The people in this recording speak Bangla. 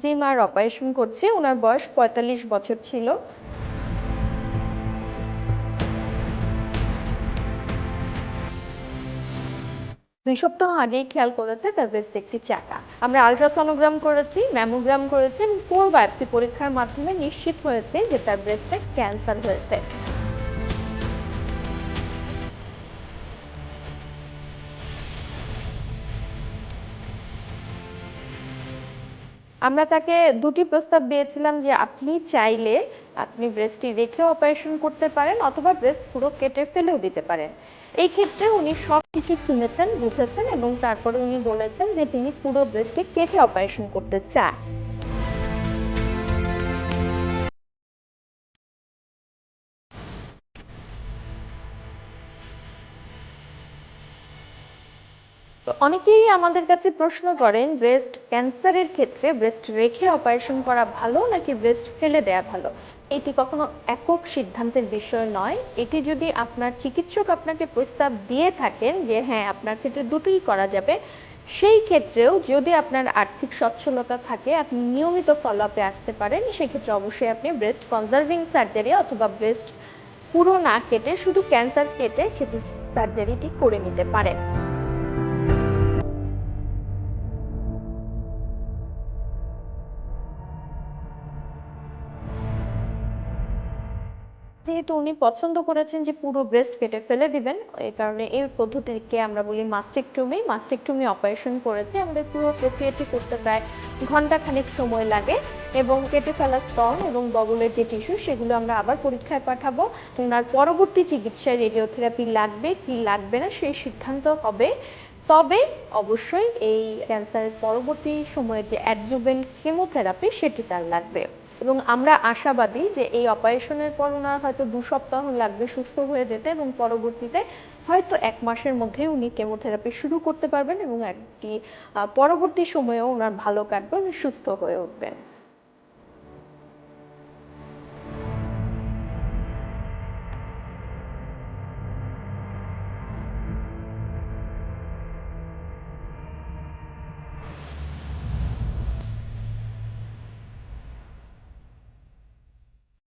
জি, মার অপারেশন করছি। উনার বয়স ৪৫ বছর ছিল। ২ সপ্তাহ আগেই খেয়াল করেছে তার ব্রেস্টে একটি চাকা। আমরা আল্ট্রাসনোগ্রাম করেছি, ম্যামোগ্রাম করেছি এবং কোর বায়োপসি পরীক্ষার মাধ্যমে নিশ্চিত হয়েছে যে তার ব্রেস্টে ক্যান্সার হয়েছে। আমরা তাকে ২ টি প্রস্তাব দিয়েছিলাম যে আপনি চাইলে আপনি ব্রেস্টটি রেখে অপারেশন করতে পারেন অথবা ব্রেস্ট পুরো কেটে ফেলেও দিতে পারেন। এই ক্ষেত্রে উনি সবকিছু শুনেছেন, বুঝেছেন এবং তারপরে উনি বলেছেন যে তিনি পুরো ব্রেস্টটি কেটে অপারেশন করতে চান। তো অনেকেই আমাদের কাছে প্রশ্ন করেন ব্রেস্ট ক্যান্সারের ক্ষেত্রে ব্রেস্ট রেখে অপারেশন করা ভালো নাকি ব্রেস্ট ফেলে দেয়া ভালো। এটি কখনো একক সিদ্ধান্তের বিষয় নয়। এটি যদি আপনার চিকিৎসক আপনাকে প্রস্তাব দিয়ে থাকেন যে হ্যাঁ আপনার ক্ষেত্রে দুটোই করা যাবে, সেই ক্ষেত্রেও যদি আপনার আর্থিক সচ্ছলতা থাকে আপনি নিয়মিত ফলো আপে আসতে পারেন, সেক্ষেত্রে অবশ্যই আপনি ব্রেস্ট কনজারভিং সার্জারি অথবা ব্রেস্ট পুরো না কেটে শুধু ক্যান্সার কেটে সেটি সার্জারিটি করে নিতে পারেন। যেহেতু উনি পছন্দ করেছেন যে পুরো ব্রেস্ট কেটে ফেলে দিবেন, এই কারণে এই পদ্ধতিকে আমরা বলি মাস্টেকটমি। মাস্টেকটমি অপারেশন করেছে আমাদের পুরো প্রক্রিয়াটি করতে প্রায় ঘন্টাখানেক সময় লাগে এবং কেটে ফেলা স্তন এবং বগলের যে টিস্যু সেগুলো আমরা আবার পরীক্ষায় পাঠাবো। ওনার পরবর্তী চিকিৎসায় রেডিওথেরাপি লাগবে কি লাগবে না সেই সিদ্ধান্ত হবে। তবে অবশ্যই এই ক্যান্সারের পরবর্তী সময়ে যে অ্যাডজুভেন্ট কেমোথেরাপি সেটি তার লাগবে। এবং আমরা আশাবাদী যে এই অপারেশনের পর ওনার হয়তো ২ সপ্তাহ লাগবে সুস্থ হয়ে যেতে এবং পরবর্তীতে হয়তো ১ মাসের মধ্যেই উনি কেমোথেরাপি শুরু করতে পারবেন এবং একটি পরবর্তী সময়েও ওনার ভালো কাটবে, উনি সুস্থ হয়ে উঠবেন।